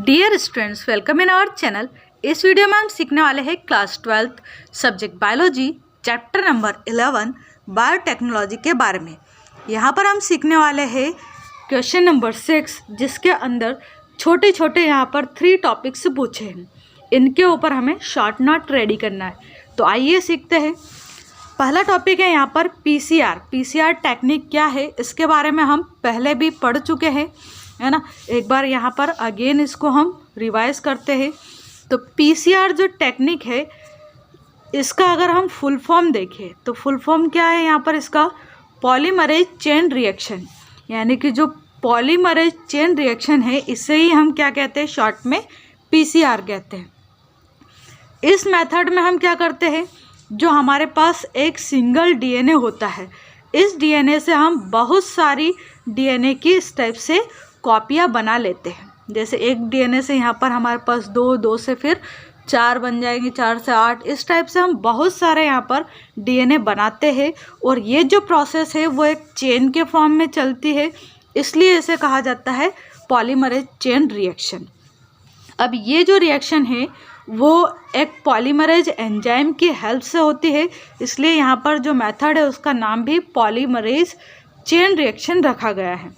Dear students, welcome in our channel. इस video में हम सीखने वाले हैं class 12 subject biology chapter number 11 biotechnology के बारे में। यहाँ पर हम सीखने वाले हैं क्वेश्चन नंबर 6, जिसके अंदर छोटे छोटे यहाँ पर 3 टॉपिक्स पूछे हैं। इनके ऊपर हमें शॉर्ट नोट रेडी करना है। तो आइए सीखते हैं। पहला टॉपिक है यहाँ पर पीसीआर टेक्निक क्या है, इसके बारे में हम पहले भी पढ़ चुके हैं, है ना। एक बार यहाँ पर अगेन इसको हम रिवाइज करते हैं। तो पीसीआर जो टेक्निक है, इसका अगर हम फुल फॉर्म देखें तो फुल फॉर्म क्या है यहाँ पर इसका, पॉलीमरेज चेन रिएक्शन। यानी कि जो पॉलीमरेज चेन रिएक्शन है, इसे ही हम क्या कहते हैं, शॉर्ट में पीसीआर कहते हैं। इस मेथड में हम क्या करते हैं, जो हमारे पास एक सिंगल डीएनए होता है, इस डीएनए से हम बहुत सारी डीएनए की इस टाइप से कॉपियाँ बना लेते हैं। जैसे एक डीएनए से यहाँ पर हमारे पास 2 से फिर 4 बन जाएंगे, 4 से 8, इस टाइप से हम बहुत सारे यहाँ पर डीएनए बनाते हैं। और ये जो प्रोसेस है वो एक चेन के फॉर्म में चलती है, इसलिए इसे कहा जाता है पॉलीमरेज चेन रिएक्शन। अब ये जो रिएक्शन है वो एक पॉलीमरेज एंजाइम की हेल्प से होती है, इसलिए यहाँ पर जो मेथड है उसका नाम भी पॉलीमरेज चेन रिएक्शन रखा गया है।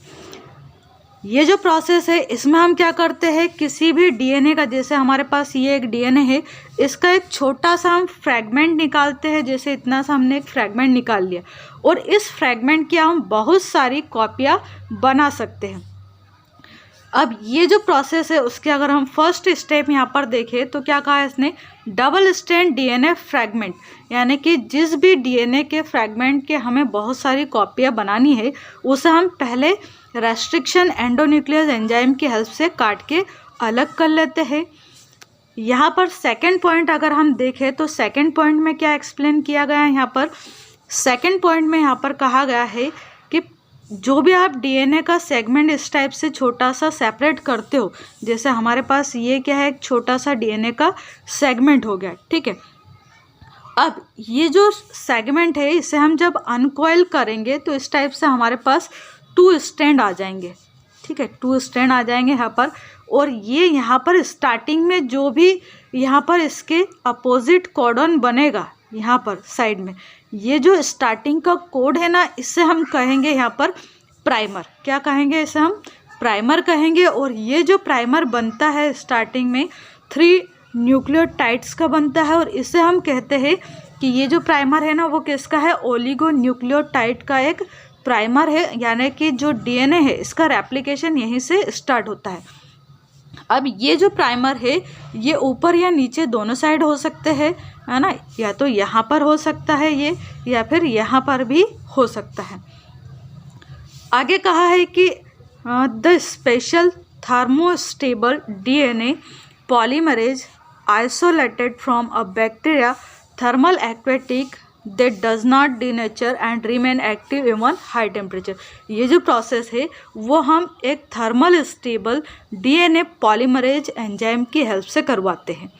ये जो प्रोसेस है, इसमें हम क्या करते हैं, किसी भी डीएनए का, जैसे हमारे पास ये एक डीएनए है, इसका एक छोटा सा हम फ्रैगमेंट निकालते हैं। जैसे इतना सा हमने एक फ्रैगमेंट निकाल लिया, और इस फ्रैगमेंट की हम बहुत सारी कॉपियाँ बना सकते हैं। अब ये जो प्रोसेस है, उसके अगर हम फर्स्ट स्टेप यहाँ पर देखें तो क्या कहा है इसने, डबल स्ट्रैंड डीएनए फ्रैगमेंट। यानी कि जिस भी डीएनए के फ्रैगमेंट के हमें बहुत सारी कॉपियाँ बनानी है, उसे हम पहले रेस्ट्रिक्शन एंडोन्यूक्लियस एंजाइम की हेल्प से काट के अलग कर लेते हैं। यहाँ पर सेकेंड पॉइंट अगर हम देखें तो सेकेंड पॉइंट में क्या एक्सप्लेन किया गया है, यहाँ पर सेकेंड पॉइंट में यहाँ पर कहा गया है कि जो भी आप डीएनए का सेगमेंट इस टाइप से छोटा सा सेपरेट करते हो, जैसे हमारे पास ये क्या है, एक छोटा सा डीएनए का सेगमेंट हो गया, ठीक है। अब ये जो सेगमेंट है, इसे हम जब अनकॉइल करेंगे तो इस टाइप से हमारे पास 2 स्ट्रैंड आ जाएंगे, ठीक है, 2 स्ट्रैंड आ जाएंगे यहाँ पर। और ये यहाँ पर स्टार्टिंग में जो भी यहाँ पर इसके अपोजिट कोडन बनेगा, यहाँ पर साइड में ये जो स्टार्टिंग का कोड है ना, इससे हम कहेंगे यहाँ पर प्राइमर। क्या कहेंगे, इसे हम प्राइमर कहेंगे। और ये जो प्राइमर बनता है स्टार्टिंग में 3 न्यूक्लियोटाइड्स का बनता है, और इसे हम कहते हैं कि ये जो प्राइमर है ना, वो किसका है, ओलिगो न्यूक्लियोटाइड का एक प्राइमर है। यानी कि जो डीएनए है, इसका रेप्लिकेशन यहीं से स्टार्ट होता है। अब ये जो प्राइमर है, ये ऊपर या नीचे दोनों साइड हो सकते हैं, है ना, या तो यहाँ पर हो सकता है ये, या फिर यहाँ पर भी हो सकता है। आगे कहा है कि the special thermostable DNA polymerase isolated from a bacteria thermal aquatic that does not denature and remain active even high temperature। ये जो प्रोसेस है वो हम एक thermal stable DNA polymerase enzyme की हेल्प से करवाते हैं।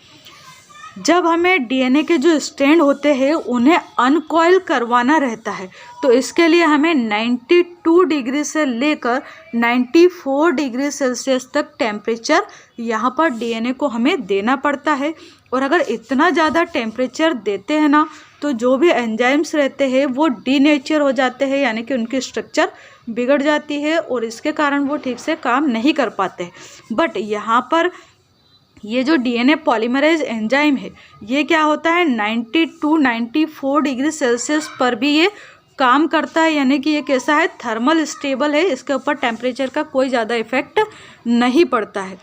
जब हमें डीएनए के जो स्ट्रैंड होते हैं उन्हें अनकॉइल करवाना रहता है, तो इसके लिए हमें 92 डिग्री से लेकर 94 डिग्री सेल्सियस तक टेम्परेचर यहाँ पर डीएनए को हमें देना पड़ता है। और अगर इतना ज़्यादा टेम्परेचर देते हैं ना, तो जो भी एंजाइम्स रहते हैं वो डीनेचर हो जाते हैं, यानी कि उनकी स्ट्रक्चर बिगड़ जाती है, और इसके कारण वो ठीक से काम नहीं कर पाते। बट यहाँ पर ये जो डीएनए पॉलीमरेज एंजाइम है, ये क्या होता है, 94 डिग्री सेल्सियस पर भी ये काम करता है। यानी कि ये कैसा है, थर्मल स्टेबल है, इसके ऊपर टेम्परेचर का कोई ज़्यादा इफेक्ट नहीं पड़ता है।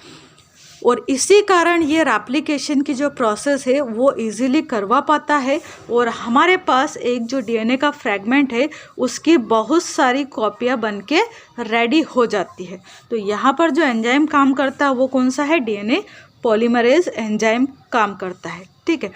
और इसी कारण ये रेप्लिकेशन की जो प्रोसेस है वो इजीली करवा पाता है, और हमारे पास एक जो डीएनए का फ्रैगमेंट है उसकी बहुत सारी कॉपियाँ बनके रेडी हो जाती है। तो यहाँ पर जो एंजाइम काम करता है वो कौन सा है, डीएनए पॉलीमरेज एंजाइम काम करता है, ठीक है।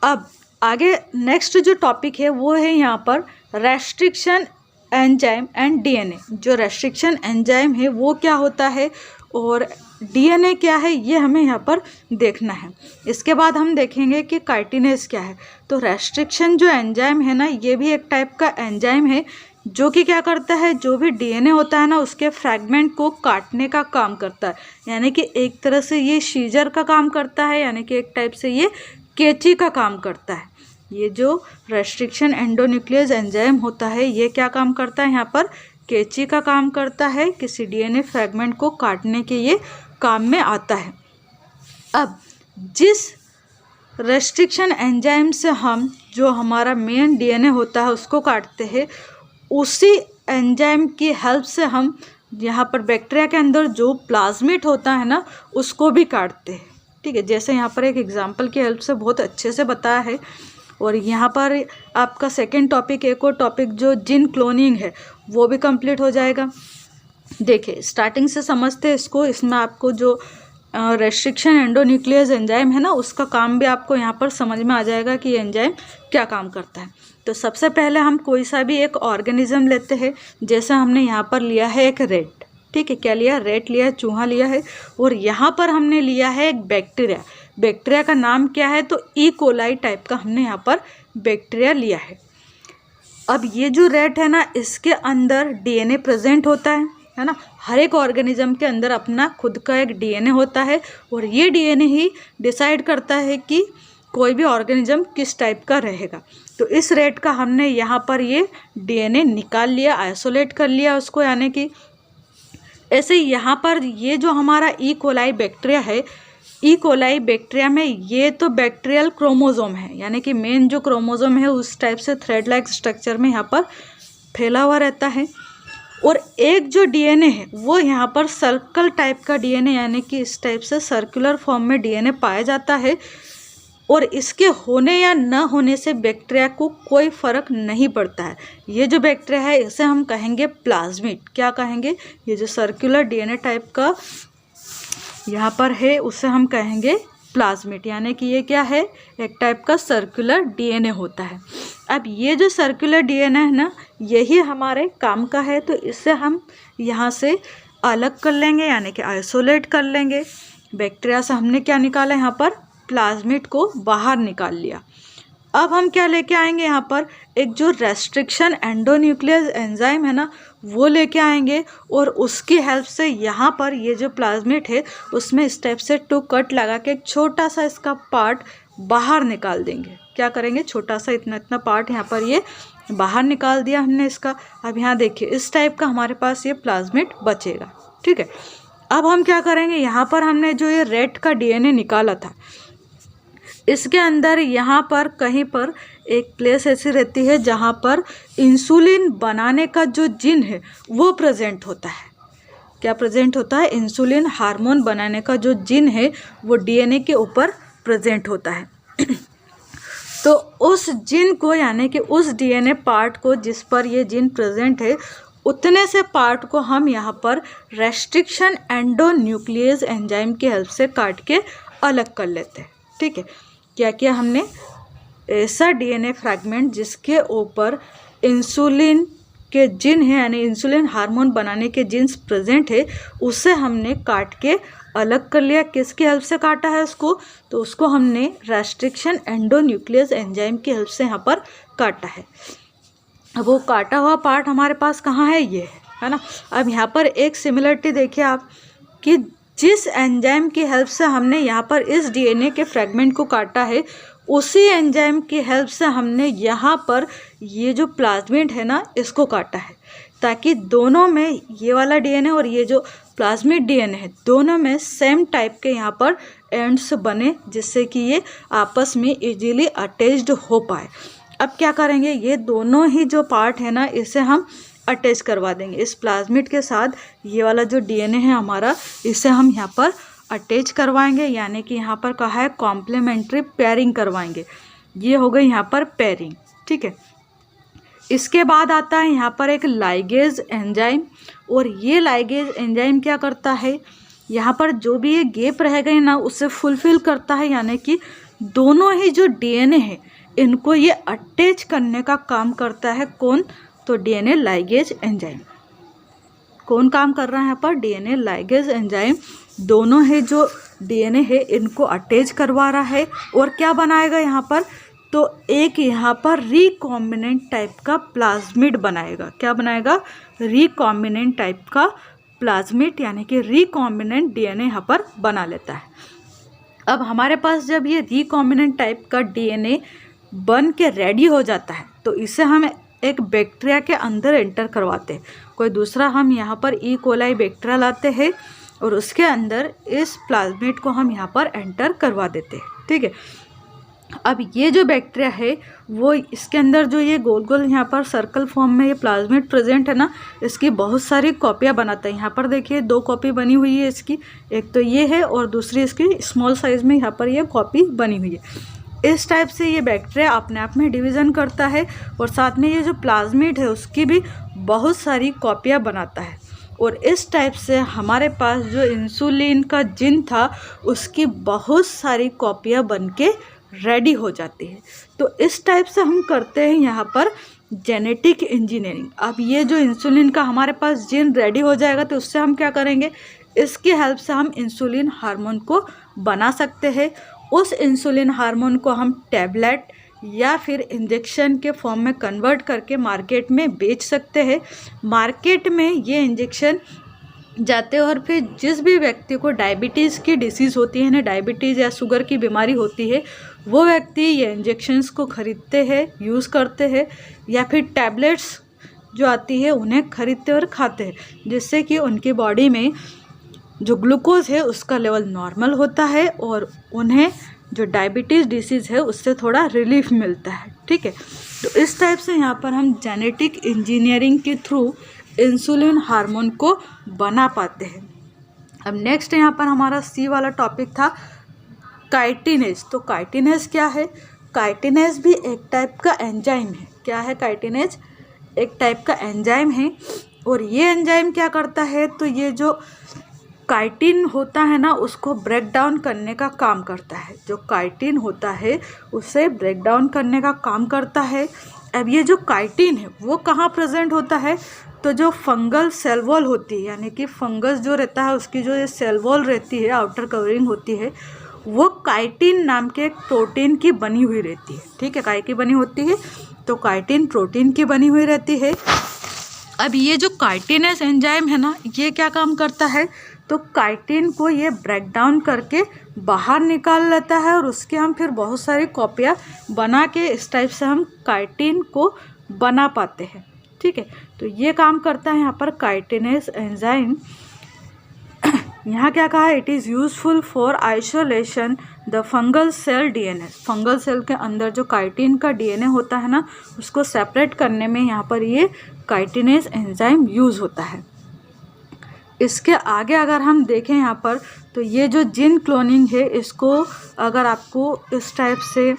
अब आगे नेक्स्ट जो टॉपिक है वो है यहाँ पर रेस्ट्रिक्शन एंजाइम एंड डीएनए। जो रेस्ट्रिक्शन एंजाइम है वो क्या होता है, और डीएनए क्या है, ये हमें यहाँ पर देखना है। इसके बाद हम देखेंगे कि काइटिनेज क्या है। तो रेस्ट्रिक्शन जो एंजाइम है ना, ये भी एक टाइप का एंजाइम है। जो कि क्या करता है, जो भी डीएनए होता है ना उसके फ्रैगमेंट को काटने का काम करता है। यानी कि एक तरह से ये सीजर का काम करता है, यानी कि एक टाइप से ये कैंची का काम करता है। ये जो रेस्ट्रिक्शन एंडोन्यूक्लियस एंजाइम होता है ये क्या काम करता है, यहाँ पर कैंची का काम करता है, किसी डीएनए फ्रैगमेंट को काटने के ये काम में आता है। अब जिस रेस्ट्रिक्शन एंजाइम से हम जो हमारा मेन डीएनए होता है उसको काटते हैं, उसी एंजाइम की हेल्प से हम यहाँ पर बैक्टीरिया के अंदर जो प्लाज्मिड होता है ना उसको भी काटते हैं। ठीक है, जैसे यहाँ पर एक एग्जांपल की हेल्प से बहुत अच्छे से बताया है। और यहाँ पर आपका सेकंड टॉपिक, एक और टॉपिक जो जीन क्लोनिंग है वो भी कंप्लीट हो जाएगा। देखिए स्टार्टिंग से समझते हैं इसको। इसमें आपको जो रेस्ट्रिक्शन एंडोन्यूक्लियस एंजाइम है ना उसका काम भी आपको यहाँ पर समझ में आ जाएगा कि एंजाइम क्या काम करता है। तो सबसे पहले हम कोई सा भी एक ऑर्गेनिज्म लेते हैं, जैसे हमने यहाँ पर लिया है एक रेट। ठीक है, क्या लिया, रेट लिया है, चूहा लिया है। और यहाँ पर हमने लिया है एक बैक्टीरिया। बैक्टीरिया का नाम क्या है, तो ई कोलाई टाइप का हमने यहाँ पर बैक्टीरिया लिया है। अब ये जो रेट है ना इसके अंदर डीएनए प्रेजेंट होता है ना। हर एक ऑर्गेनिज्म के अंदर अपना खुद का एक डीएनए होता है और ये डीएनए ही डिसाइड करता है कि कोई भी ऑर्गेनिज्म किस टाइप का रहेगा। तो इस रेट का हमने यहाँ पर ये डीएनए निकाल लिया, आइसोलेट कर लिया उसको, यानी कि ऐसे यहाँ पर ये जो हमारा ई कोलाई बैक्टीरिया है, ई कोलाई बैक्टीरिया में ये तो बैक्टीरियल क्रोमोसोम है, यानी कि मेन जो क्रोमोसोम है उस टाइप से थ्रेड लाइक स्ट्रक्चर में यहाँ पर फैला हुआ रहता है। और एक जो डीएनए है वो यहाँ पर सर्कल टाइप का डीएनए, यानी कि इस टाइप से सर्कुलर फॉर्म में डीएनए पाया जाता है। और इसके होने या न होने से बैक्टीरिया को कोई फर्क नहीं पड़ता है। ये जो बैक्टीरिया है इसे हम कहेंगे प्लाज्मिड। क्या कहेंगे, ये जो सर्कुलर डीएनए टाइप का यहाँ पर है उसे हम कहेंगे प्लाज्मिड, यानी कि ये क्या है, एक टाइप का सर्कुलर डीएनए होता है। अब ये जो सर्कुलर डीएनए है ना यही हमारे काम का है, तो इससे हम यहाँ से अलग कर लेंगे, यानी कि आइसोलेट कर लेंगे। बैक्टीरिया से हमने क्या निकाला, यहाँ पर प्लाज्मिड को बाहर निकाल लिया। अब हम क्या लेके आएंगे, यहाँ पर एक जो रेस्ट्रिक्शन एंडोन्यूक्लियस एंजाइम है ना वो लेके आएंगे और उसकी हेल्प से यहाँ पर ये जो प्लाज्मिड है उसमें इस टाइप से 2 कट लगा के एक छोटा सा इसका पार्ट बाहर निकाल देंगे। क्या करेंगे, छोटा सा इतना पार्ट यहाँ पर ये बाहर निकाल दिया हमने इसका। अब यहाँ देखिए इस टाइप का हमारे पास ये प्लाज्मिड बचेगा। ठीक है, अब हम क्या करेंगे, यहाँ पर हमने जो ये रेट का डीएनए निकाला था इसके अंदर यहाँ पर कहीं पर एक प्लेस ऐसी रहती है जहाँ पर इंसुलिन बनाने का जो जीन है वो प्रेजेंट होता है। क्या प्रेजेंट होता है, इंसुलिन हार्मोन बनाने का जो जीन है वो डीएनए के ऊपर प्रेजेंट होता है। तो उस जीन को, यानी कि उस डीएनए पार्ट को जिस पर ये जीन प्रेजेंट है उतने से पार्ट को हम यहाँ पर रेस्ट्रिक्शन एंडोन्यूक्लियस एंजाइम की हेल्प से काट के अलग कर लेते हैं। ठीक है, क्या किया हमने, ऐसा डीएनए फ्रैगमेंट जिसके ऊपर इंसुलिन के जीन है, यानी इंसुलिन हार्मोन बनाने के जीन्स प्रेजेंट है, उसे हमने काट के अलग कर लिया। किसकी हेल्प से काटा है उसको, तो उसको हमने रेस्ट्रिक्शन एंडोन्यूक्लियस एंजाइम की हेल्प से यहाँ पर काटा है। अब वो काटा हुआ पार्ट हमारे पास कहाँ है, ये है ना। अब यहाँ पर एक सिमिलरिटी देखिए आप कि जिस एंजाइम की हेल्प से हमने यहाँ पर इस डीएनए के फ्रैगमेंट को काटा है उसी एंजाइम की हेल्प से हमने यहाँ पर ये जो प्लाज्मिड है ना इसको काटा है, ताकि दोनों में ये वाला डीएनए और ये जो प्लाज्मिड डीएनए है दोनों में सेम टाइप के यहाँ पर एंड्स बने, जिससे कि ये आपस में इजीली अटैच्ड हो पाए। अब क्या करेंगे, ये दोनों ही जो पार्ट है ना इसे हम अटैच करवा देंगे इस प्लाज्मिड के साथ। ये वाला जो डीएनए है हमारा इसे हम यहाँ पर अटैच करवाएंगे, यानी कि यहाँ पर कहा है कॉम्प्लीमेंट्री पेयरिंग करवाएंगे। ये हो गई यहाँ पर पेयरिंग। ठीक है, इसके बाद आता है यहाँ पर एक लाइगेज एंजाइम, और ये लाइगेज एंजाइम क्या करता है, यहाँ पर जो भी ये गैप रह गए ना उसे फुलफिल करता है, यानी कि दोनों ही जो डीएनए है इनको ये अटैच करने का काम करता है। कौन, तो डीएनए लाइगेज एंजाइम। कौन काम कर रहा है यहाँ पर, डीएनए लाइगेज एंजाइम दोनों है जो डीएनए है इनको अटैच करवा रहा है और क्या बनाएगा यहाँ पर तो एक यहाँ पर रिकॉम्बिनेंट टाइप का प्लाज्मिड बनाएगा। क्या बनाएगा? रिकॉम्बिनेंट टाइप का प्लाज्मिड, यानी कि रिकॉम्बिनेंट डीएनए यहाँ पर बना लेता है। अब हमारे पास जब ये रिकॉम्बिनेंट टाइप का डीएनए बन के रेडी हो जाता है तो इसे हम एक बैक्टीरिया के अंदर एंटर करवाते हैं। कोई दूसरा हम यहाँ पर ई कोलाई बैक्टीरिया लाते हैं और उसके अंदर इस प्लाज्मिड को हम यहाँ पर एंटर करवा देते हैं। ठीक है, अब ये जो बैक्टीरिया है वो इसके अंदर जो ये गोल गोल यहाँ पर सर्कल फॉर्म में ये प्लाज्मिड प्रेजेंट है ना, इसकी बहुत सारी कॉपियाँ बनाता है। यहाँ पर देखिए 2 कॉपी बनी हुई है इसकी, एक तो ये है और दूसरी इसकी स्मॉल साइज़ में यहाँ पर ये कॉपी बनी हुई है। इस टाइप से ये बैक्टीरिया अपने आप में डिवीज़न करता है और साथ में ये जो प्लाज्मिड है उसकी भी बहुत सारी कॉपियाँ बनाता है। और इस टाइप से हमारे पास जो इंसुलिन का जीन था उसकी बहुत सारी कॉपियाँ बन के रेडी हो जाती है। तो इस टाइप से हम करते हैं यहाँ पर जेनेटिक इंजीनियरिंग। अब ये जो इंसुलिन का हमारे पास जीन रेडी हो जाएगा तो उससे हम क्या करेंगे, इसकी हेल्प से हम इंसुलिन हार्मोन को बना सकते हैं। उस इंसुलिन हार्मोन को हम टैबलेट या फिर इंजेक्शन के फॉर्म में कन्वर्ट करके मार्केट में बेच सकते हैं। मार्केट में ये इंजेक्शन जाते हैं और फिर जिस भी व्यक्ति को डायबिटीज़ की डिसीज़ होती है ना, डायबिटीज़ या शुगर की बीमारी होती है, वो व्यक्ति ये इंजेक्शन्स को ख़रीदते हैं, यूज़ करते हैं, या फिर टैबलेट्स जो आती है उन्हें खरीदते और खाते हैं, जिससे कि उनकी बॉडी में जो ग्लूकोज है उसका लेवल नॉर्मल होता है और उन्हें जो डायबिटीज़ डिसीज़ है उससे थोड़ा रिलीफ मिलता है। ठीक है, तो इस टाइप से यहाँ पर हम जेनेटिक इंजीनियरिंग के थ्रू इंसुलिन हार्मोन को बना पाते हैं। अब नेक्स्ट यहाँ पर हमारा सी वाला टॉपिक था काइटिनेज। तो काइटिनेज क्या है? काइटिनेज भी एक टाइप का एंजाइम है। क्या है काइटिनेज? एक टाइप का एंजाइम है। और ये एंजाइम क्या करता है, तो ये जो काइटिन होता है ना उसको ब्रेक डाउन करने का काम करता है। जो काइटिन होता है उसे ब्रेक डाउन करने का काम करता है। अब ये जो काइटिन है वो कहाँ प्रेजेंट होता है, तो जो फंगल सेल वॉल होती है, यानी कि फंगस जो रहता है उसकी जो ये सेल वॉल रहती है, आउटर कवरिंग होती है, वो काइटिन नाम के एक प्रोटीन की बनी हुई रहती है। ठीक है, काय की बनी होती है? तो काइटिन प्रोटीन की बनी हुई रहती है। अब ये जो काइटिनेज एंजाइम है ना, ये क्या काम करता है, तो काइटिन को ये ब्रेक डाउन करके बाहर निकाल लेता है और उसके हम फिर बहुत सारी कॉपियाँ बना के इस टाइप से हम काइटिन को बना पाते हैं। ठीक है, तो ये काम करता है यहाँ पर काइटिनेज एंजाइम। यहाँ क्या कहा है, it is useful for isolation the fungal cell DNA. Fungal cell के अंदर जो काइटिन का डीएनए होता है ना उसको सेपरेट करने में यहाँ पर ये काइटिनेज एंजाइम यूज़ होता है। इसके आगे अगर हम देखें यहाँ पर, तो ये जो जीन क्लोनिंग है इसको अगर आपको इस टाइप से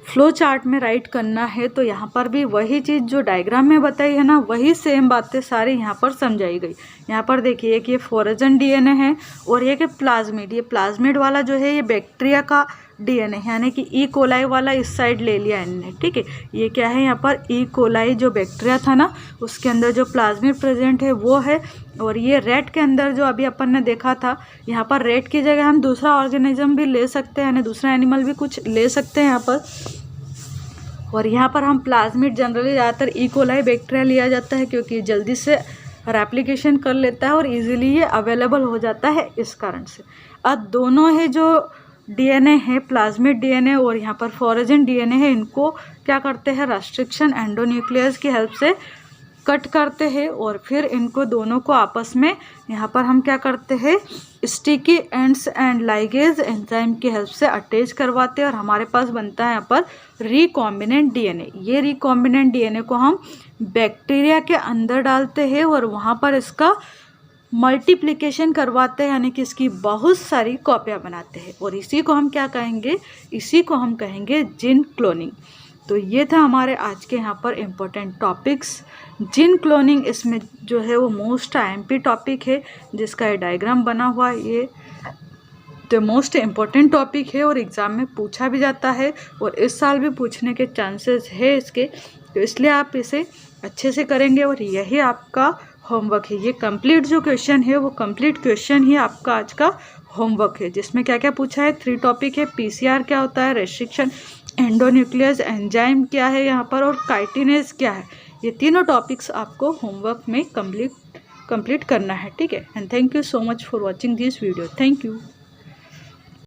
फ्लो चार्ट में राइट करना है तो यहाँ पर भी वही चीज़ जो डायग्राम में बताई है ना, वही सेम बातें सारी यहाँ पर समझाई गई। यहाँ पर देखिए कि ये फोरेजन डीएनए है और ये कि प्लाज्मिड, ये प्लाज्मिड वाला जो है ये बैक्टीरिया का डीएनए, यानी कि ई कोलाई वाला इस साइड ले लिया इनने। ठीक है, ये क्या है, यहाँ पर ई कोलाई जो बैक्टीरिया था ना उसके अंदर जो प्लाज्मिड प्रेजेंट है वो है। और ये रेट के अंदर जो अभी अपन ने देखा था, यहाँ पर रेट की जगह हम दूसरा ऑर्गेनिज्म भी ले सकते हैं, यानी दूसरा एनिमल भी कुछ ले सकते हैं यहाँ पर। और यहाँ पर हम प्लाज्मिड जनरली ज़्यादातर ई कोलाई बैक्टीरिया लिया जाता है क्योंकि जल्दी से रेप्लिकेशन कर लेता है और इजीली ये अवेलेबल हो जाता है, इस कारण से। अब दोनों है जो डीएनए है, प्लाज्मिड डीएनए और यहाँ पर फोरेजन डीएनए है, इनको क्या करते हैं, रेस्ट्रिक्शन एंडोन्यूक्लियस की हेल्प से कट करते हैं और फिर इनको दोनों को आपस में यहाँ पर हम क्या करते हैं, sticky ends and ligase enzyme की हेल्प से अटैच करवाते हैं और हमारे पास बनता है यहाँ पर रिकॉम्बिनेंट डीएनए। ये रिकॉम्बिनेंट डीएनए को हम बैक्टीरिया के अंदर डालते हैं और वहाँ पर इसका मल्टीप्लिकेशन करवाते हैं, यानी कि इसकी बहुत सारी कॉपियाँ बनाते हैं और इसी को हम क्या कहेंगे, इसी को हम कहेंगे जीन क्लोनिंग। तो ये था हमारे आज के यहाँ पर इम्पोर्टेंट टॉपिक्स। जीन क्लोनिंग इसमें जो है वो मोस्ट आईएमपी टॉपिक है, जिसका ये डायग्राम बना हुआ ये तो मोस्ट इम्पोर्टेंट टॉपिक है और एग्ज़ाम में पूछा भी जाता है और इस साल भी पूछने के चांसेस है इसके, तो इसलिए आप इसे अच्छे से करेंगे और यही आपका होमवर्क है। ये कंप्लीट जो क्वेश्चन है वो कंप्लीट क्वेश्चन ही आपका आज का होमवर्क है, जिसमें क्या क्या पूछा है। 3 टॉपिक है। पीसीआर क्या होता है, रेस्ट्रिक्शन, एंडोन्यूक्लियस एंजाइम क्या है यहाँ पर, और काइटिनेज क्या है। ये तीनों टॉपिक्स आपको होमवर्क में कंप्लीट करना है, ठीक है। And thank you so much for watching this video. Thank you.